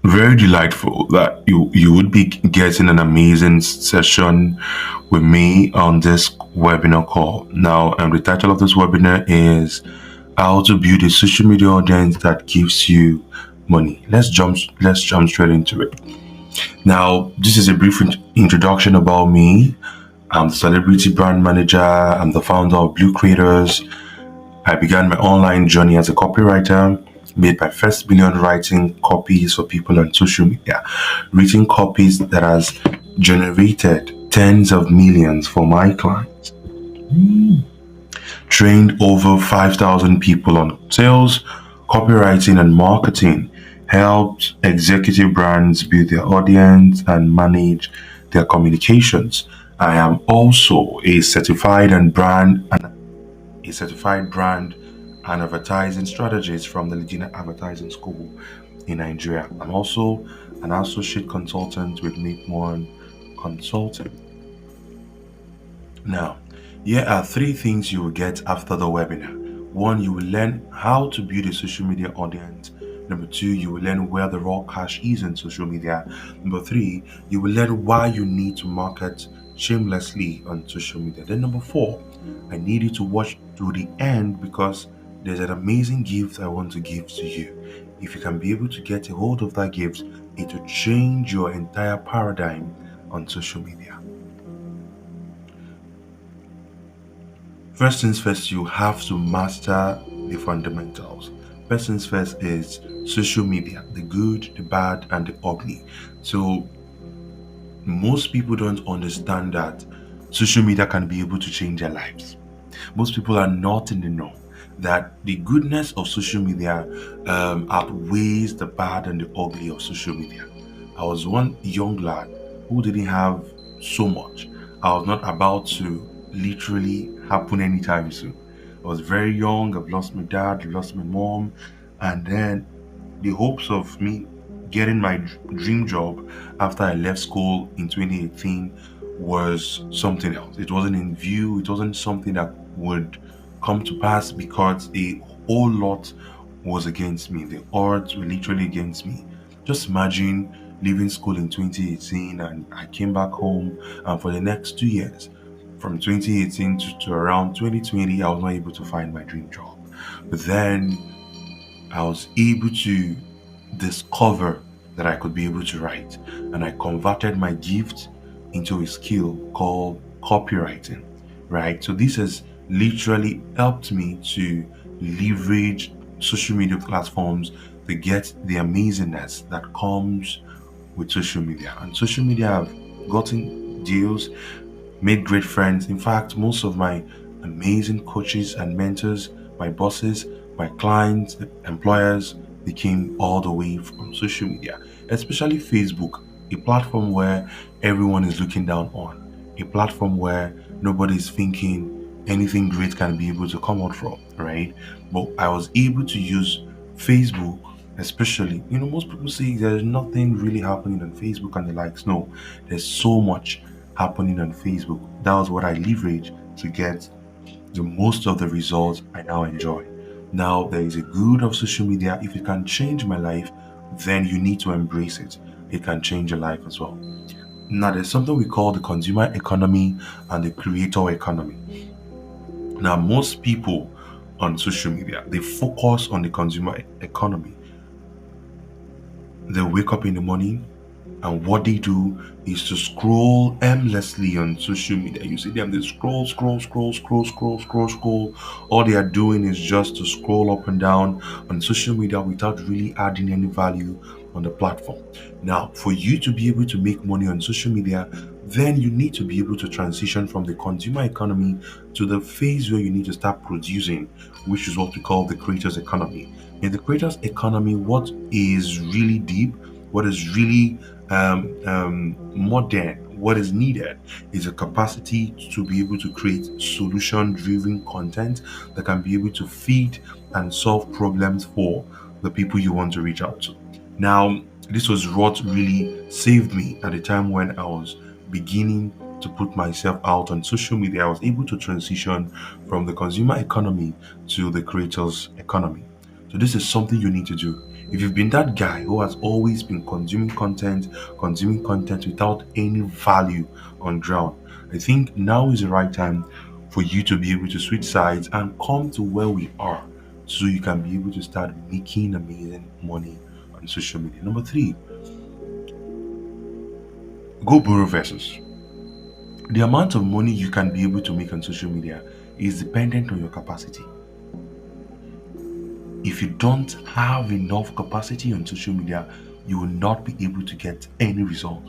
Very delightful that you would be getting an amazing session with me on this webinar call. Now, the title of this webinar is how to build a social media audience that gives you money. Let's jump straight into it. Now, this is a brief introduction about me. I'm the celebrity brand manager. I'm the founder of Blue Creators. I began my online journey as a copywriter, made my first million writing copies for people on social media, written copies that has generated tens of millions for my clients, trained over 5,000 people on sales, copywriting, and marketing, helped executive brands build their audience and manage their communications. I am also a certified brand and advertising strategist from the Legina Advertising School in Nigeria. I'm also an associate consultant with Make One Consulting. Now, here are three things you will get after the webinar. One, you will learn how to build a social media audience. Number two, you will learn where the raw cash is in social media. Number three, you will learn why you need to market shamelessly on social media. Then number four, I need you to watch to the end because there's an amazing gift I want to give to you. If you can be able to get a hold of that gift, it will change your entire paradigm on social media. First things first, you have to master the fundamentals. First things first is social media, the good, the bad, and the ugly. So most people don't understand that social media can be able to change their lives. Most people are not in the know that the goodness of social media outweighs the bad and the ugly of social media. I was one young lad who didn't have so much. I was not about to literally happen anytime soon. I was very young. I've lost my dad, lost my mom, and then the hopes of me getting my dream job after I left school in 2018 was something else. It wasn't in view. It wasn't something that would come to pass because a whole lot was against me. The odds were literally against me. Just imagine leaving school in 2018 and I came back home, and for the next 2 years, from 2018 to around 2020, I was not able to find my dream job. But then I was able to discover that I could be able to write, and I converted my gift into a skill called copywriting, right? So this has literally helped me to leverage social media platforms to get the amazingness that comes with social media. And social media have gotten deals, made great friends. In fact, most of my amazing coaches and mentors, my bosses, my clients, employers became all the way from social media, especially Facebook, a platform where everyone is looking down on, a platform where nobody's thinking anything great can be able to come out from, right? But I was able to use Facebook, especially, most people say there's nothing really happening on Facebook and the likes. No, there's so much happening on Facebook. That was what I leveraged to get the most of the results I now enjoy. Now, there is a good of social media. If it can change my life, then you need to embrace it. It can change your life as well. Now, there's something we call the consumer economy and the creator economy. Now, most people on social media, they focus on the consumer economy. They wake up in the morning, and what they do is to scroll endlessly on social media. You see them, they scroll, scroll, scroll, scroll, scroll, scroll, scroll. All they are doing is just to scroll up and down on social media without really adding any value on the platform. Now, for you to be able to make money on social media, then you need to be able to transition from the consumer economy to the phase where you need to start producing, which is what we call the creators economy. In the creators economy, what is really deep, what is really modern, what is needed is a capacity to be able to create solution-driven content that can be able to feed and solve problems for the people you want to reach out to. Now, this was what really saved me at the time when I was beginning to put myself out on social media. I was able to transition from the consumer economy to the creators economy. So this is something you need to do. If you've been that guy who has always been consuming content without any value on ground, I think now is the right time for you to be able to switch sides and come to where we are so you can be able to start making amazing money on social media. Number three, go borrow versus. The amount of money you can be able to make on social media is dependent on your capacity. If you don't have enough capacity on social media, you will not be able to get any result.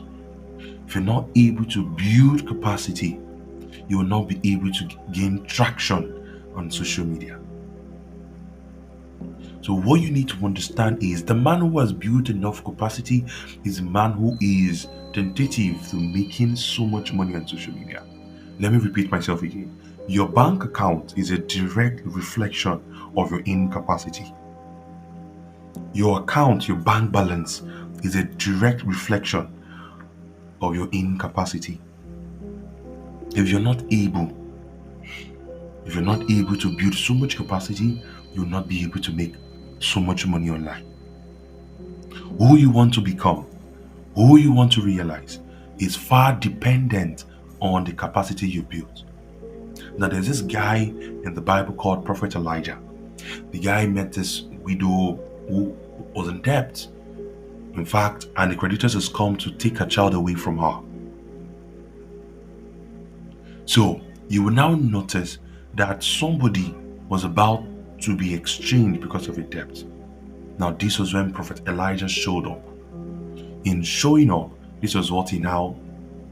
If you're not able to build capacity, you will not be able to gain traction on social media. So, what you need to understand is the man who has built enough capacity is a man who is tentative to making so much money on social media. Let me repeat myself again. Your bank account is a direct reflection of your incapacity. Your account, your bank balance, is a direct reflection of your incapacity. If you're not able, if you're not able to build so much capacity, you'll not be able to make so much money online. Who you want to become, who you want to realize, is far dependent on the capacity you built. Now, there's this guy in the Bible called Prophet Elijah. The guy met this widow who was in debt. In fact, and the creditors has come to take her child away from her. So you will now notice that somebody was about to be exchanged because of a debt. Now, this was when Prophet Elijah showed up. In showing up, this was what he now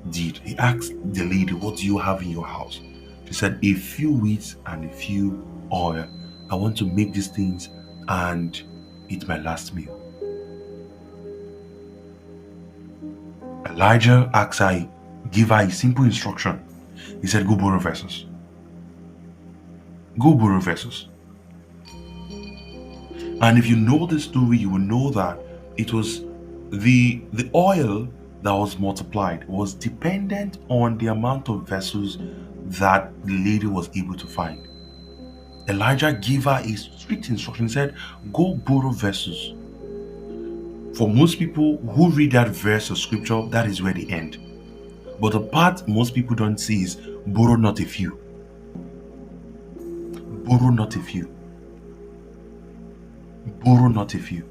did. He asked the lady, "What do you have in your house?" She said, "A few wheat and a few oil. I want to make these things and eat my last meal." Elijah asked her, give her a simple instruction. He said, "Go borrow vessels. Go borrow vessels." And if you know the story, you will know that it was the oil that was multiplied was dependent on the amount of vessels that the lady was able to find. Elijah gave her a strict instruction. He said, "Go borrow vessels." For most people who read that verse of scripture, that is where they end. But the part most people don't see is borrow not a few. Borrow not a few. Borrow not a few.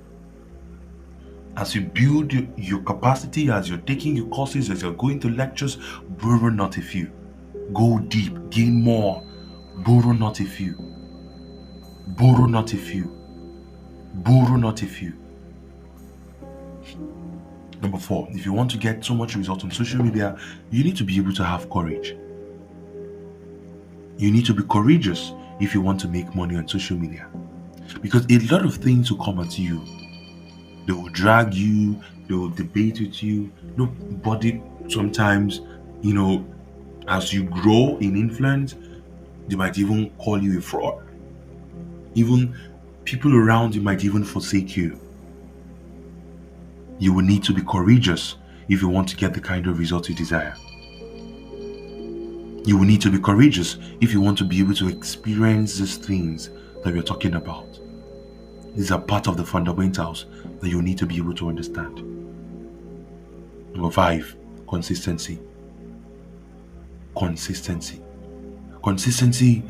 As you build your capacity, as you're taking your courses, as you're going to lectures, borrow not a few. Go deep, gain more. Borrow not a few. Borrow not a few. Borrow not a few. Number four, if you want to get so much result on social media, you need to be able to have courage. You need to be courageous if you want to make money on social media. Because a lot of things will come at you. They will drag you, they will debate with you. Nobody sometimes, as you grow in influence, they might even call you a fraud. Even people around you might even forsake you. You will need to be courageous if you want to get the kind of result you desire. You will need to be courageous if you want to be able to experience these things that we're talking about. These are part of the fundamentals that you need to be able to understand. Number five, consistency. Consistency. Consistency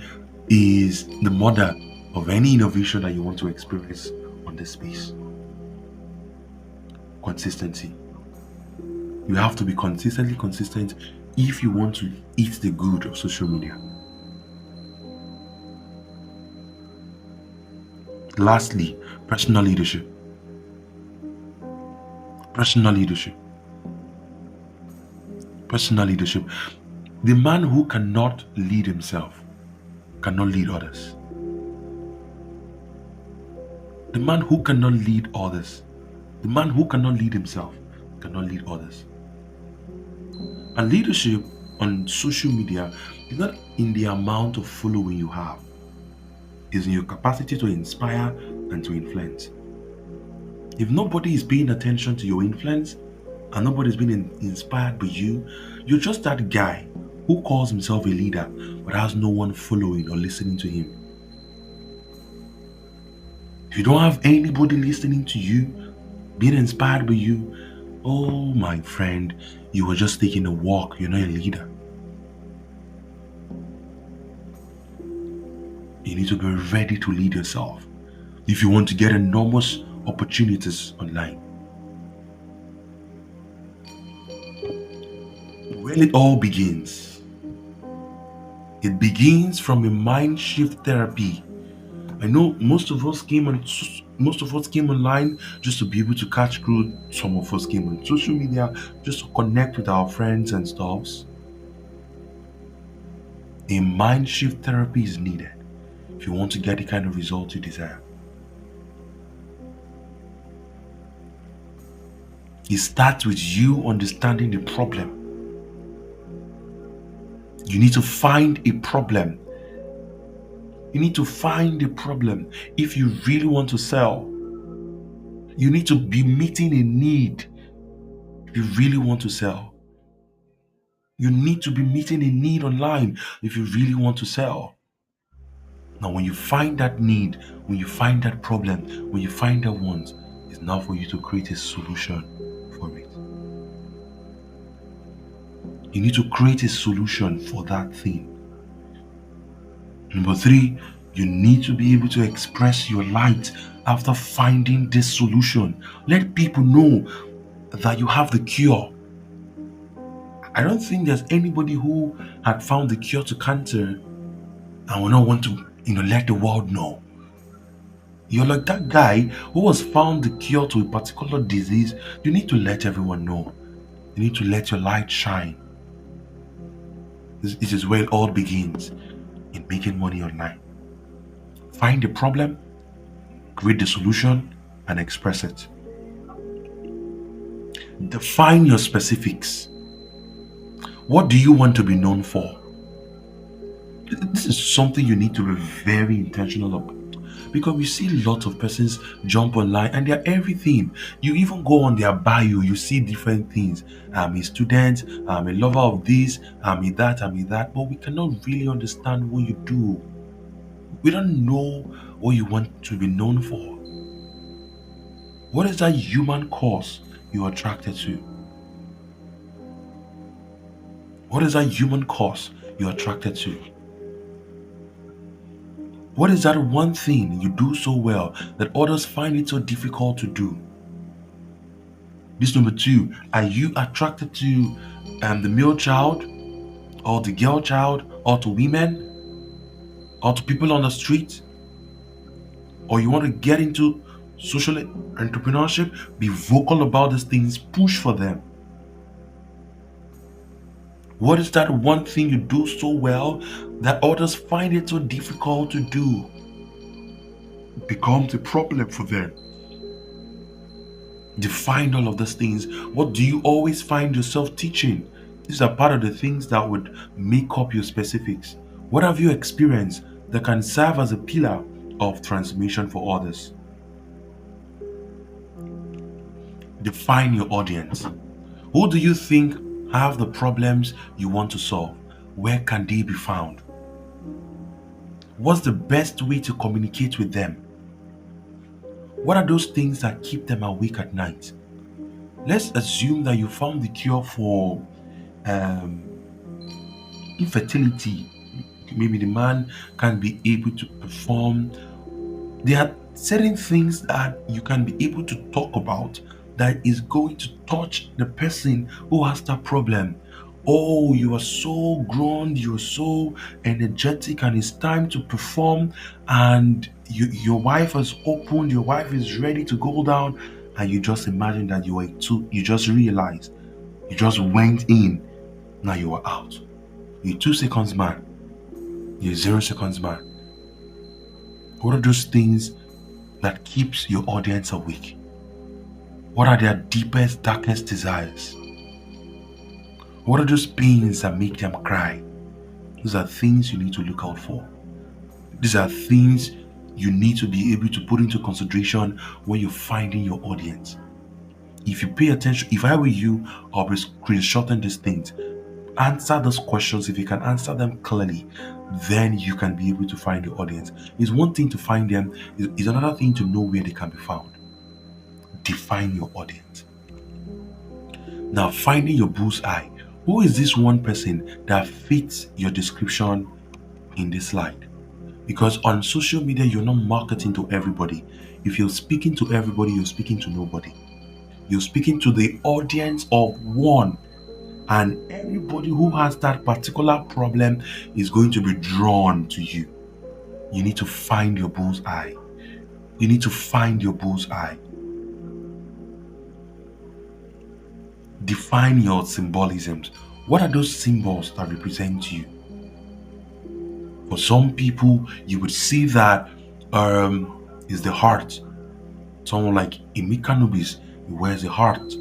is the mother of any innovation that you want to experience on this space. Consistency. You have to be consistently consistent if you want to eat the good of social media. Lastly, personal leadership. Personal leadership. Personal leadership. The man who cannot lead himself cannot lead others. The man who cannot lead others, the man who cannot lead himself cannot lead others. And leadership on social media is not in the amount of following you have. It's in your capacity to inspire and to influence. If nobody is paying attention to your influence and nobody is being inspired by you, you're just that guy who calls himself a leader but has no one following or listening to him. If you don't have anybody listening to you, being inspired by you, oh my friend, you were just taking a walk. You're not a leader. You need to be ready to lead yourself if you want to get enormous opportunities online. Well, it all begins. It begins from a mind shift therapy. I know most of us came online just to be able to catch crew. Some of us came on social media just to connect with our friends and stuffs. A mind shift therapy is needed if you want to get the kind of result you desire. It starts with you understanding the problem. You need to find a problem. You need to find a problem. If you really want to sell, you need to be meeting a need. If you really want to sell, you need to be meeting a need online if you really want to sell. Now, when you find that need, when you find that problem, when you find that want, it's now for you to create a solution for it. You need to create a solution for that thing. Number three, you need to be able to express your light after finding this solution. Let people know that you have the cure. I don't think there's anybody who had found the cure to cancer and will not want to, let the world know. You're like that guy who has found the cure to a particular disease. You need to let everyone know. You need to let your light shine. This is where it all begins, in making money online. Find the problem, create the solution, and express it. Define your specifics. What do you want to be known for? This is something you need to be very intentional about. Because we see lots of persons jump online and they're everything. You even go on their bio, you see different things. I'm a student, I'm a lover of this, I'm a that, but we cannot really understand what you do. We don't know what you want to be known for. What is that human cause you're attracted to? What is that human cause you're attracted to? What is that one thing you do so well that others find it so difficult to do? This number two, are you attracted to the male child or the girl child or to women or to people on the street? Or you want to get into social entrepreneurship? Be vocal about these things, push for them. What is that one thing you do so well that others find it so difficult to do? It becomes a problem for them. Define all of these things. What do you always find yourself teaching? These are part of the things that would make up your specifics. What have you experienced that can serve as a pillar of transformation for others? Define your audience. Who do you think have the problems you want to solve? Where can they be found? What's the best way to communicate with them? What are those things that keep them awake at night? Let's assume that you found the cure for infertility. Maybe the man can be able to perform. There are certain things that you can be able to talk about that is going to touch the person who has that problem. Oh, you are so grown, you're so energetic, and it's time to perform. And your wife has opened, your wife is ready to go down, and you just imagine that you just realized, you just went in, now you are out. You're 2 seconds man, you're 0 seconds man. What are those things that keeps your audience awake? What are their deepest, darkest desires? What are those pains that make them cry? These are things you need to look out for. These are things you need to be able to put into consideration when you're finding your audience. If you pay attention, if I were you, I'll be screenshotting these things. answer those questions, if you can answer them clearly, then you can be able to find your audience. It's one thing to find them, is another thing to know where they can be found. Define your audience. Now, finding your bullseye. Who is this one person that fits your description in this slide? Because on social media, you're not marketing to everybody. If you're speaking to everybody, you're speaking to nobody. You're speaking to the audience of one, and everybody who has that particular problem is going to be drawn to you. You need to find your bullseye. You need to find your bullseye. Define your symbolisms. What are those symbols that represent you? For some people, you would see that is the heart. Someone like Emeka Nubis, he wears a heart.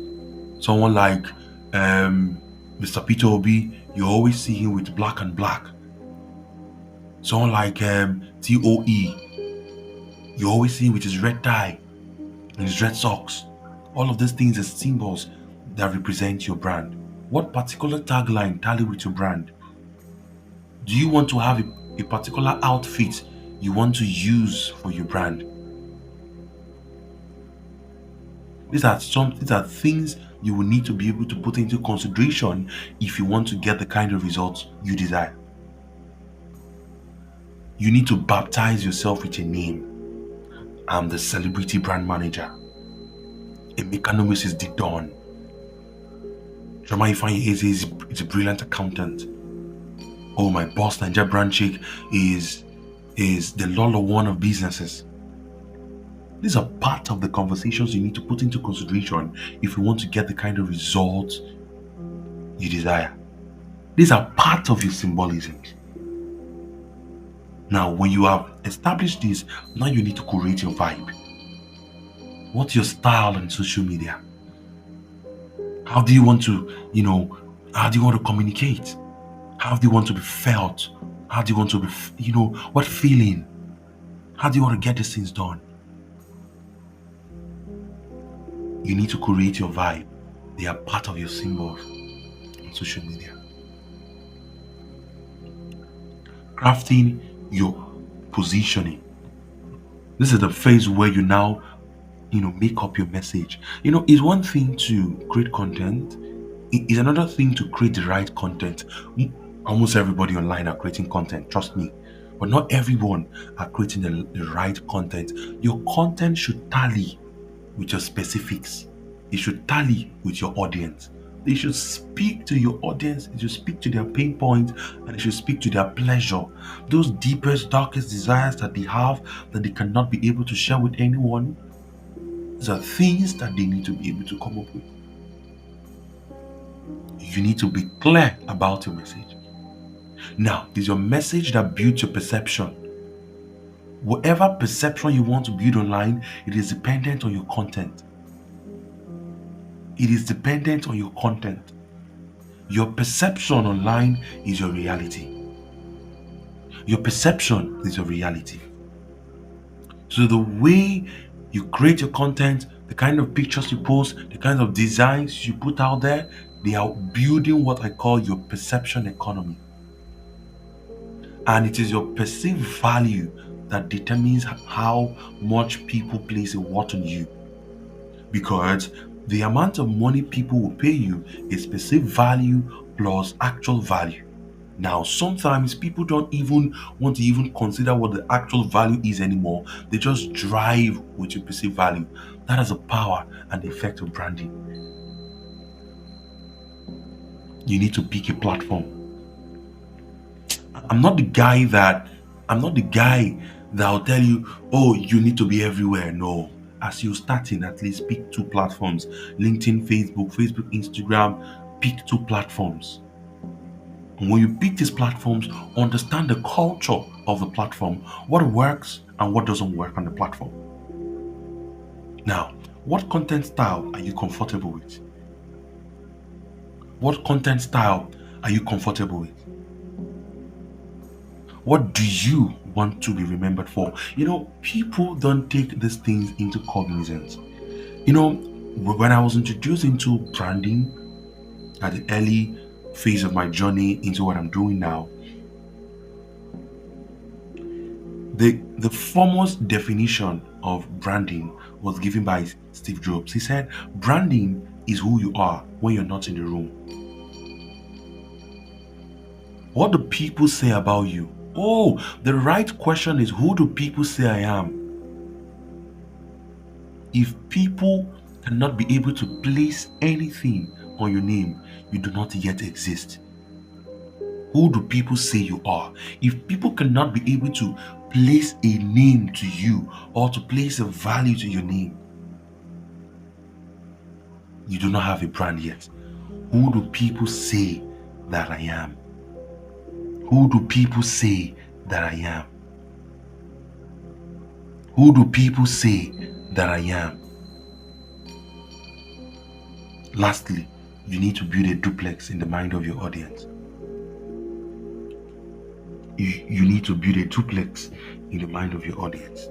Someone like Mr. Peter Obi, you always see him with black and black. Someone like TOE, you always see him with his red tie and his red socks. All of these things are symbols that represent your brand. What particular tagline tally with your brand? Do you want to have a particular outfit you want to use for your brand? These are things you will need to be able to put into consideration if you want to get the kind of results you desire. You need to baptize yourself with a name. I'm the celebrity brand manager. Emeka Nubis is the Don. Joma Ifeanyi Eze is a brilliant accountant. Oh, my boss, Nigeria brand chick, is the Lolo one of businesses. These are part of the conversations you need to put into consideration if you want to get the kind of results you desire. These are part of your symbolisms. Now, when you have established this, now you need to create your vibe. What's your style on social media? How do you want to, how do you want to communicate? How do you want to be felt? How do you want to be, what feeling? How do you want to get these things done? You need to create your vibe. They are part of your symbols on social media. Crafting your positioning. This is the phase where you now, make up your message. It's one thing to create content. It's another thing to create the right content. Almost everybody online are creating content, trust me. But not everyone are creating the right content. Your content should tally with your specifics. It should tally with your audience. They should speak to your audience. It should speak to their pain points, and it should speak to their pleasure. Those deepest, darkest desires that they have that they cannot be able to share with anyone. These are things that they need to be able to come up with. You need to be clear about your message. Now, is your message that builds your perception. Whatever perception you want to build online, it is dependent on your content. It is dependent on your content. Your perception online is your reality. Your perception is your reality. So the way you create your content, the kind of pictures you post, the kind of designs you put out there, they are building what I call your perception economy. And it is your perceived value that determines how much people place a worth on you. Because the amount of money people will pay you is perceived value plus actual value. Now, sometimes people don't even want to even consider what the actual value is anymore. They just drive with your perceived value. That is the power and the effect of branding. You need to pick a platform. I'm not the guy that'll tell you, oh, you need to be everywhere. No. As you're starting, at least pick 2 platforms. LinkedIn, Facebook, Instagram, pick 2 platforms. And when you pick these platforms, understand the culture of the platform, what works and what doesn't work on the platform. Now, what content style are you comfortable with? What content style are you comfortable with? What do you want to be remembered for? People don't take these things into cognizance. When I was introduced into branding at the early phase of my journey into what I'm doing now, the foremost definition of branding was given by Steve Jobs. He said, branding is who you are when you're not in the room. What do people say about you? Oh, the right question is, who do people say I am? If people cannot be able to place anything on your name, you do not yet exist. Who do people say you are? If people cannot be able to place a name to you or to place a value to your name, you do not have a brand yet. Who do people say that I am? Who do people say that I am? Who do people say that I am? Lastly, you need to build a duplex in the mind of your audience. You need to build a duplex in the mind of your audience.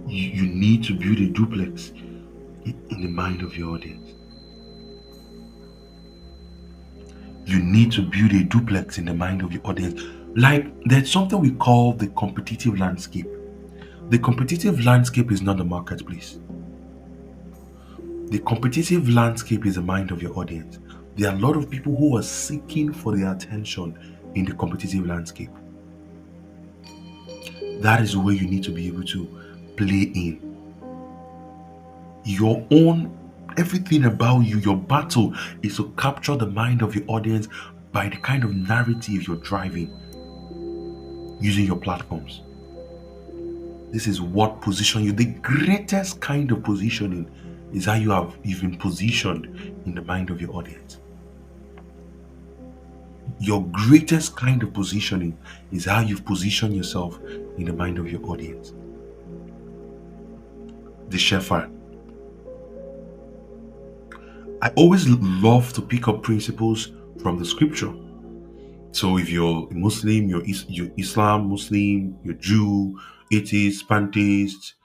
You need to build a duplex in the mind of your audience. You need to build a duplex in the mind of your audience. Like, there's something we call the competitive landscape. The competitive landscape is not the marketplace. The competitive landscape is the mind of your audience. There are a lot of people who are seeking for their attention in the competitive landscape. That is where you need to be able to play in. Your own, everything about you, your battle is to capture the mind of your audience by the kind of narrative you're driving using your platforms. This is what position you. The greatest kind of positioning is how you've been positioned in the mind of your audience. Your greatest kind of positioning is how you've positioned yourself in the mind of your audience. The shepherd. I always love to pick up principles from the scripture. So if you're a Muslim, you're Islam, Muslim, you're Jew, atheist, pantheist,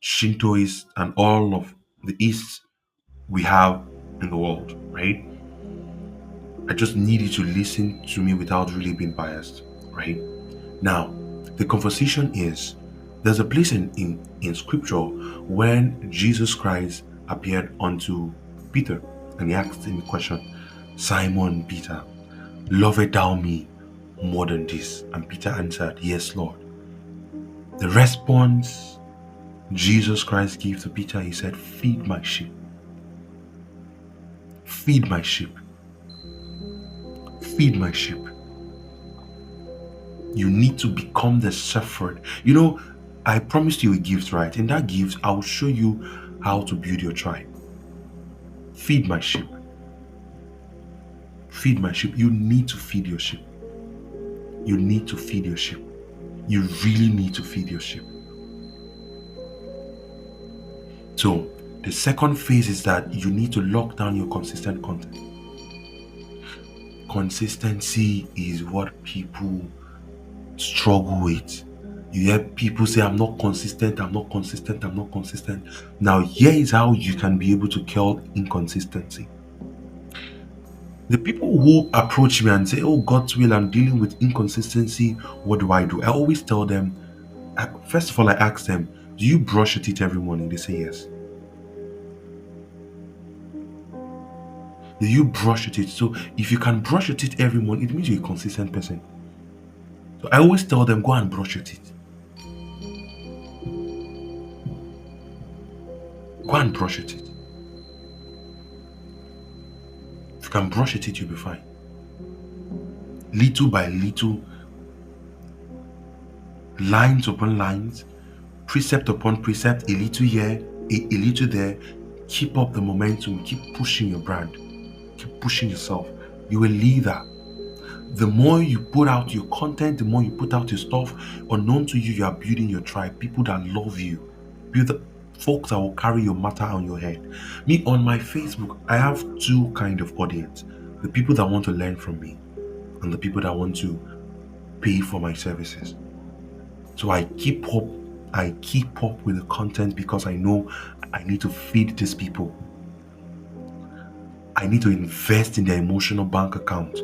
Shintoist, and all of the East we have in the world, right? I just need you to listen to me without really being biased, right? Now, the conversation is, there's a place in scripture when Jesus Christ appeared unto Peter and he asked him a question, Simon Peter, lovest thou me more than this? And Peter answered, yes, Lord. The response Jesus Christ gave to Peter, he said, feed my sheep. Feed my sheep. Feed my sheep. You need to become the shepherd. You know, I promised you a gift, right? In that gift, I'll show you how to build your tribe. Feed my sheep. Feed my sheep. You need to feed your sheep. You need to feed your sheep. You really need to feed your sheep. So, the second phase is that you need to lock down your consistent content. Consistency is what people struggle with. You hear people say, I'm not consistent, I'm not consistent, I'm not consistent. Now, here is how you can be able to kill inconsistency. The people who approach me and say, oh, God's will, I'm dealing with inconsistency, what do? I always tell them, first of all, I ask them, do you brush your teeth every morning? They say yes. Do you brush your teeth? So if you can brush your teeth every morning, it means you're a consistent person. So I always tell them, go and brush your teeth. Go and brush your teeth. If you can brush your teeth, you'll be fine. Little by little, lines upon lines, precept upon precept, a little here, a little there. Keep up the momentum. Keep pushing your brand. Keep pushing yourself. You're a leader. The more you put out your content, the more you put out your stuff, unknown to you, you are building your tribe. People that love you. Build the folks that will carry your matter on your head. Me, on my Facebook, I have two kind of audience. The people that want to learn from me and the people that want to pay for my services. So I keep up with the content because I know I need to feed these people. I need to invest in their emotional bank account.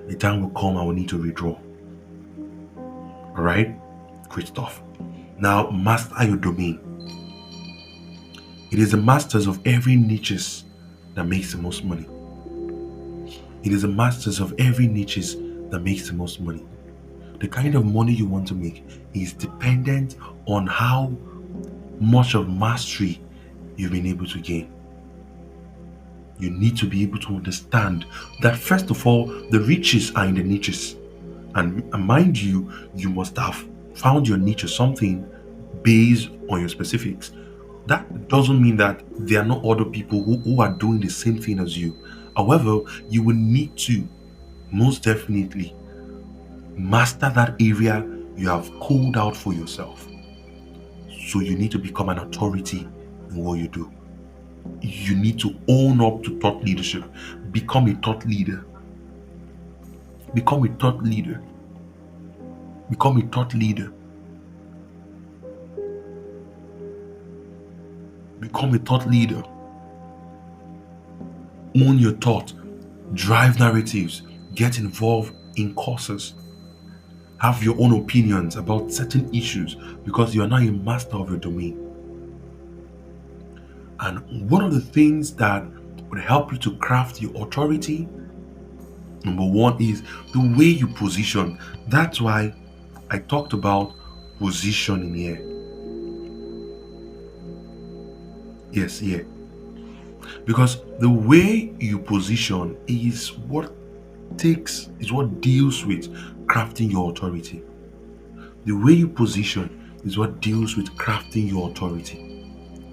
The time will come I will need to withdraw. All right? Great stuff. Now, master your domain. It is the masters of every niches that makes the most money. It is the masters of every niches that makes the most money. The kind of money you want to make is dependent on how much of mastery you've been able to gain. You need to be able to understand that, first of all, the riches are in the niches. And mind you, you must have found your niche or something based on your specifics. That doesn't mean that there are not other people who are doing the same thing as you. However, you will need to most definitely master that area you have called out for yourself. So you need to become an authority in what you do. You need to own up to thought leadership. Become a thought leader. Become a thought leader. Become a thought leader. Become a thought leader. Own your thought. Drive narratives. Get involved in courses. Have your own opinions about certain issues because you are now a master of your domain. And one of the things that would help you to craft your authority, number one, is the way you position. That's why I talked about positioning here. Yes, yeah. Because the way you position is what deals with crafting your authority. The way you position is what deals with crafting your authority.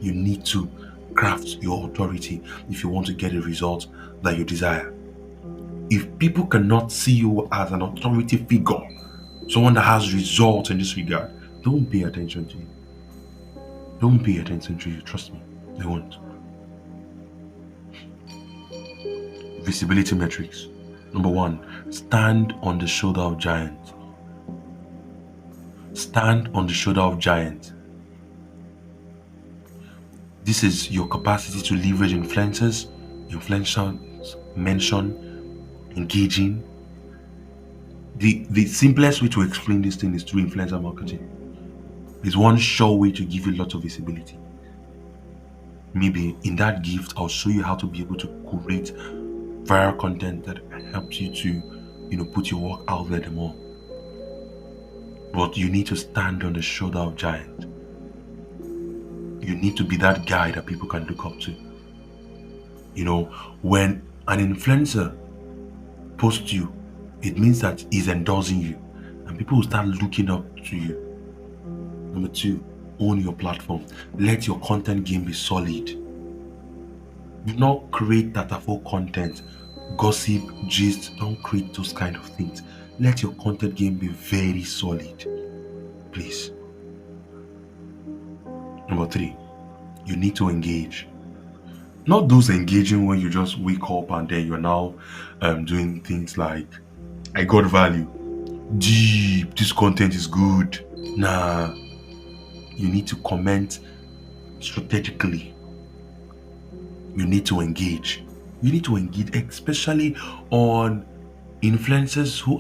You need to craft your authority if you want to get a result that you desire. If people cannot see you as an authority figure, someone that has results in this regard, don't pay attention to you. Don't pay attention to you, trust me, they won't. Visibility metrics. Number one, stand on the shoulder of giants. Stand on the shoulder of giants. This is your capacity to leverage influencers, mention, engaging. The simplest way to explain this thing is through influencer marketing. It's one sure way to give you lots of visibility. Maybe in that gift, I'll show you how to be able to create viral content that helps you to, put your work out there the more. But you need to stand on the shoulder of giants. You need to be that guy that people can look up to. When an influencer posts you, it means that he's endorsing you, and people will start looking up to you. Number two, own your platform. Let your content game be solid. Do not create dataful content, gossip, gist. Don't create those kind of things. Let your content game be very solid, please. Number three, you need to engage. Not those engaging when you just wake up and then you're now doing things like, I got value, deep, this content is good. Nah, you need to comment strategically. You need to engage. You need to engage, especially on influencers who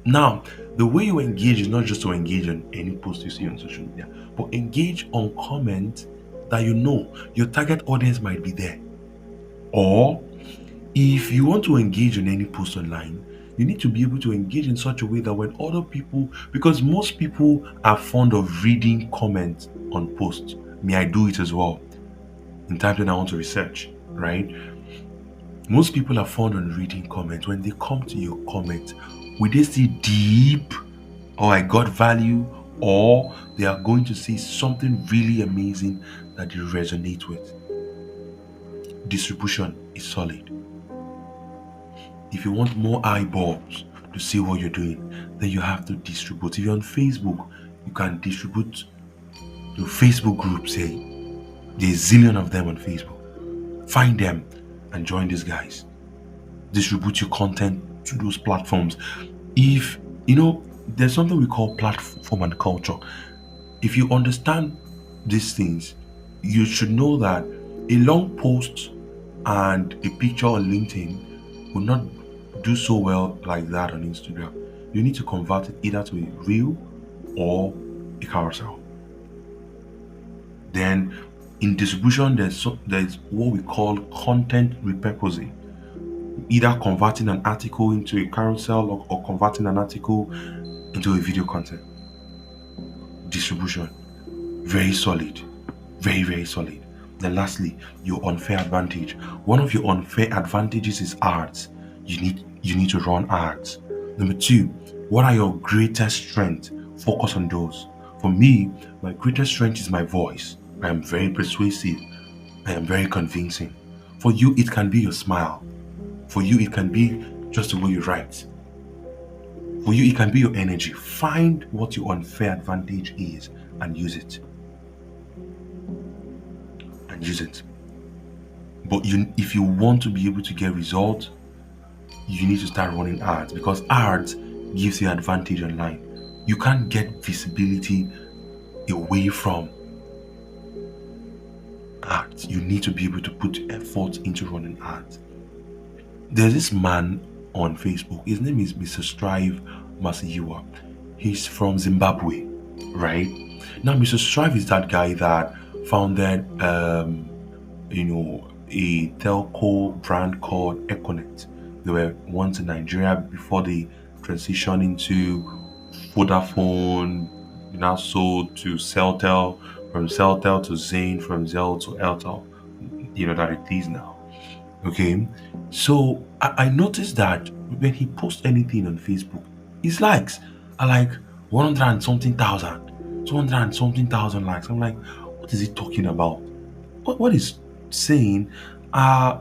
now, the way you engage is not just to engage on any post you see on social media, but engage on comments that your target audience might be there. Or if you want to engage on any post online, you need to be able to engage in such a way that when other people, because most people are fond of reading comments on posts. May I do it as well in times when I want to research, right? Most people are fond on reading comments. When they come to your comment, will they see deep, or I got value, or they are going to see something really amazing that they resonate with? Distribution is solid. If you want more eyeballs to see what you're doing, then you have to distribute. If you're on Facebook, you can distribute to Facebook groups. Hey, there's a zillion of them on Facebook. Find them and join these guys. Distribute your content to those platforms. If there's something we call platform and culture. If you understand these things, you should know that a long post and a picture on LinkedIn will not do so well like that on Instagram. You need to convert it either to a reel or a carousel. Then in distribution, there's what we call content repurposing, either converting an article into a carousel or converting an article into a video content. Distribution, very solid, very, very solid. Then lastly, your unfair advantage. One of your unfair advantages is ads. You need to run ads. Number two, what are your greatest strengths? Focus on those. For me, my greatest strength is my voice. I am very persuasive. I am very convincing. For you, it can be your smile. For you, it can be just the way you write. For you, it can be your energy. Find what your unfair advantage is and use it. And use it. But if you want to be able to get results, you need to start running ads, because ads gives you advantage online. You can't get visibility away from ads. You need to be able to put effort into running ads. There's this man on Facebook. His name is Mr. Strive Masiyiwa. He's from Zimbabwe, right? Now, Mr. Strive is that guy that founded, a telco brand called Econet. They were once in Nigeria before they transitioned into Vodafone, now sold to Celtel, from Celtel to Zain, from Zell to Eltel, that it is now. Okay, so I noticed that when he posts anything on Facebook, his likes are like 100 and something thousand, 200 and something thousand likes. I'm like, what is he talking about? What is saying? Uh,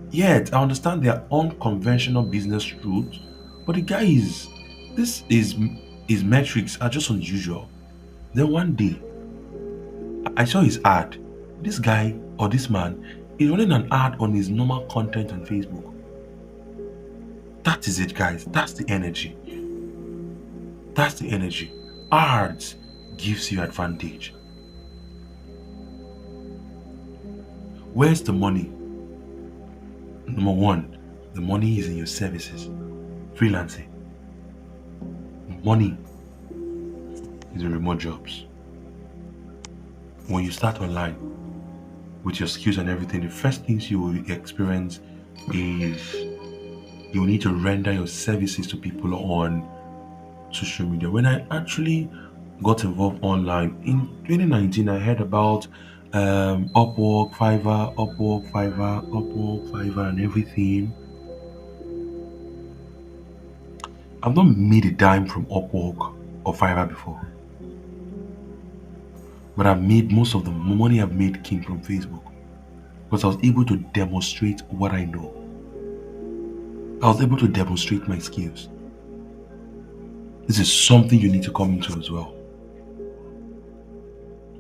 Yet I understand their unconventional business route, but the guy is this is his metrics are just unusual. Then one day I saw his ad. This guy or this man is running an ad on his normal content on Facebook. That is it, guys. That's the energy. That's the energy. Ads gives you advantage. Where's the money? Number one, the money is in your services. Freelancing. Money is in remote jobs. When you start online with your skills and everything, the first things you will experience is you will need to render your services to people on social media. When I actually got involved online in 2019, I heard about Upwork, Fiverr, and everything. I've not made a dime from Upwork or Fiverr before, but I've made most of the money I've made came from Facebook because I was able to demonstrate what I know. I was able to demonstrate my skills. This is something you need to come into as well.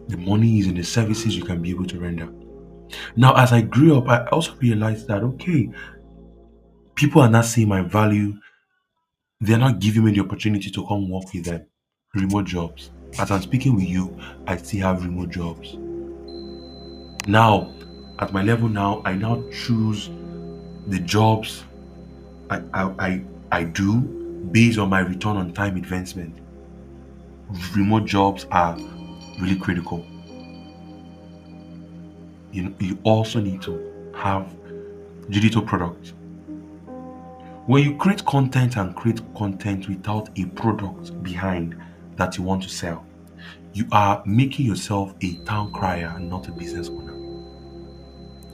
The money is in the services you can be able to render. Now, as I grew up, I also realized that, okay, people are not seeing my value. They're not giving me the opportunity to come work with them. Remote jobs. As I'm speaking with you, I still have remote jobs. Now, at my level now, I now choose the jobs I do based on my return on time investment. Remote jobs are really critical. You also need to have digital products. When you create content and create content without a product behind that you want to sell, you are making yourself a town crier and not a business owner.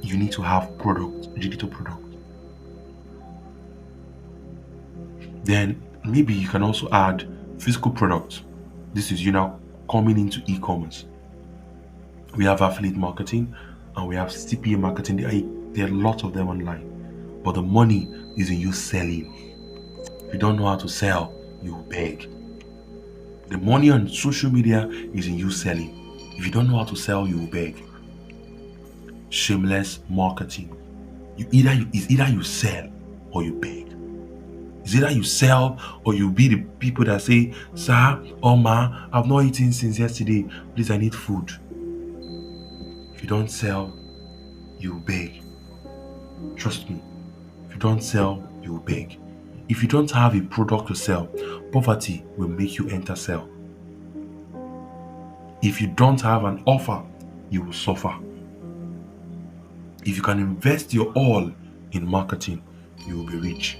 You need to have products, digital products. Then maybe you can also add physical products. This is you now coming into e-commerce. We have affiliate marketing and we have CPA marketing. There are lots of them online. But the money is in you selling. If you don't know how to sell, you beg. The money on social media is in you selling. If you don't know how to sell, you beg. Shameless marketing. It's either you sell or you beg. It's either you sell or you be the people that say, "Sir or ma, I've not eaten since yesterday. Please, I need food." If you don't sell, you beg. Trust me. If you don't sell, you will beg. If you don't have a product to sell, poverty will make you enter sell. If you don't have an offer, you will suffer. If you can invest your all in marketing, you will be rich.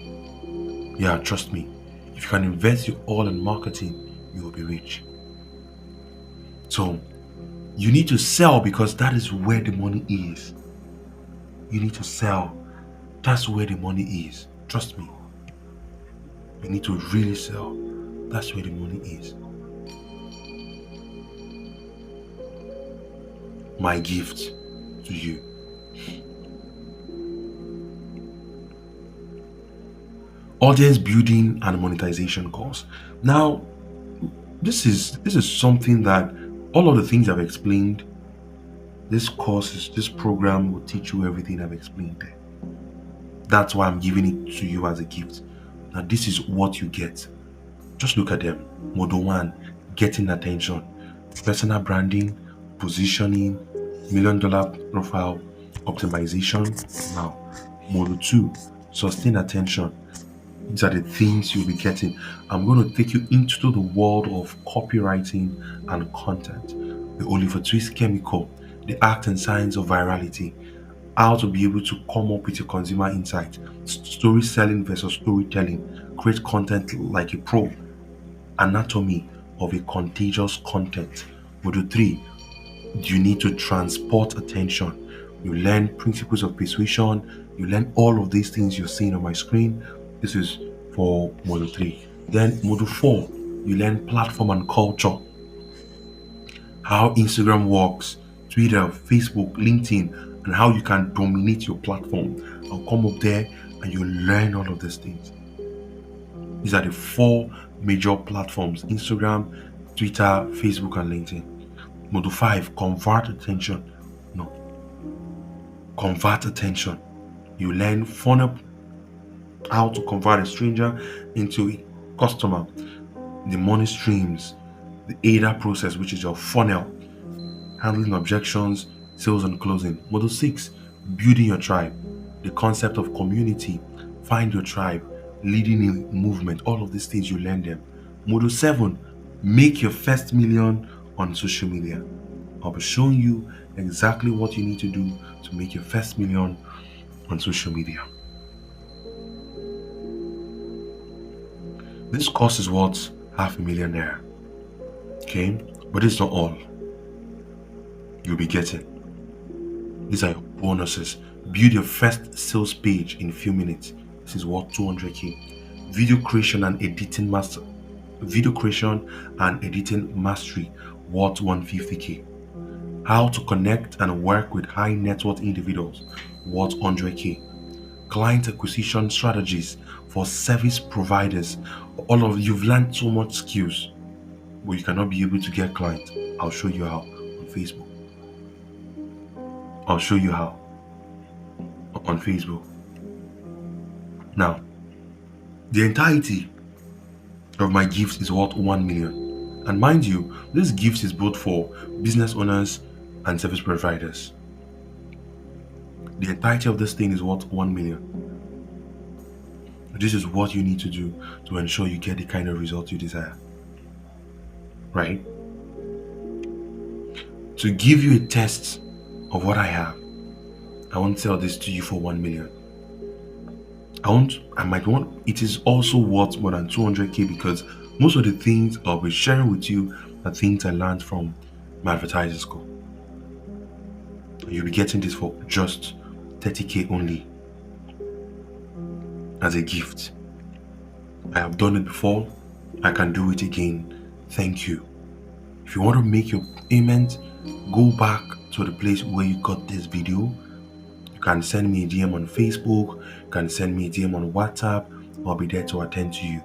Yeah, trust me. If you can invest your all in marketing, you will be rich. So you need to sell because that is where the money is. You need to sell. That's where the money is. Trust me. You need to really sell. That's where the money is. My gift to you. Audience building and monetization course. Now, this is something that all of the things I've explained, this program will teach you everything I've explained there. That's why I'm giving it to you as a gift. Now, this is what you get. Just look at them. Model 1, getting attention. Personal branding, positioning, $1 million profile, optimization. Now, model 2, sustain attention. These are the things you'll be getting. I'm going to take you into the world of copywriting and content. The Oliver Twist chemical, the art and science of virality, how to be able to come up with your consumer insight, story selling versus storytelling, create content like a pro, anatomy of a contagious content. Module 3, you need to transport attention. You learn principles of persuasion, you learn all of these things you're seeing on my screen. This is for module 3. Then module 4, you learn platform and culture, how Instagram works, Twitter, Facebook, LinkedIn, and how you can dominate your platform. I'll come up there and you learn all of these things. These are the 4 major platforms: Instagram, Twitter, Facebook, and LinkedIn. Module 5, convert attention. No, convert attention. You learn funnel, how to convert a stranger into a customer, the money streams, the AIDA process, which is your funnel, handling objections, sales and closing. Module 6, building your tribe, the concept of community, find your tribe, leading a movement. All of these things you learn them. Module 7, make your first million on social media. I'll be showing you exactly what you need to do to make your first million on social media. This course is worth $500,000 naira. Okay, but it's not all you'll be getting. These are your bonuses. Build your first sales page in a few minutes. This is worth 200K. Video creation and editing mastery worth 150K. How to connect and work with high net worth individuals worth 100K. Client acquisition strategies for service providers. All of you've learned so much skills, but you cannot be able to get clients. I'll show you how on Facebook. I'll show you how on Facebook. Now, the entirety of my gift is worth 1 million. And mind you, this gift is both for business owners and service providers. The entirety of this thing is worth 1 million. This is what you need to do to ensure you get the kind of result you desire. Right? To give you a test of what I have, I won't sell this to you for 1 million. It is also worth more than 200K because most of the things I'll be sharing with you are things I learned from my advertising school. You'll be getting this for just 30K only as a gift. I have done it before. I can do it again. Thank you. If you want to make your payment, go back to the place where you got this video. You can send me a DM on Facebook. You can send me a DM on WhatsApp. I'll be there to attend to you.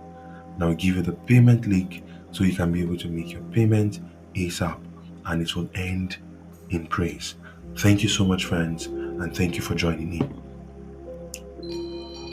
And I'll give you the payment link so you can be able to make your payment ASAP, and it will end in praise. Thank you so much, friends, and thank you for joining me.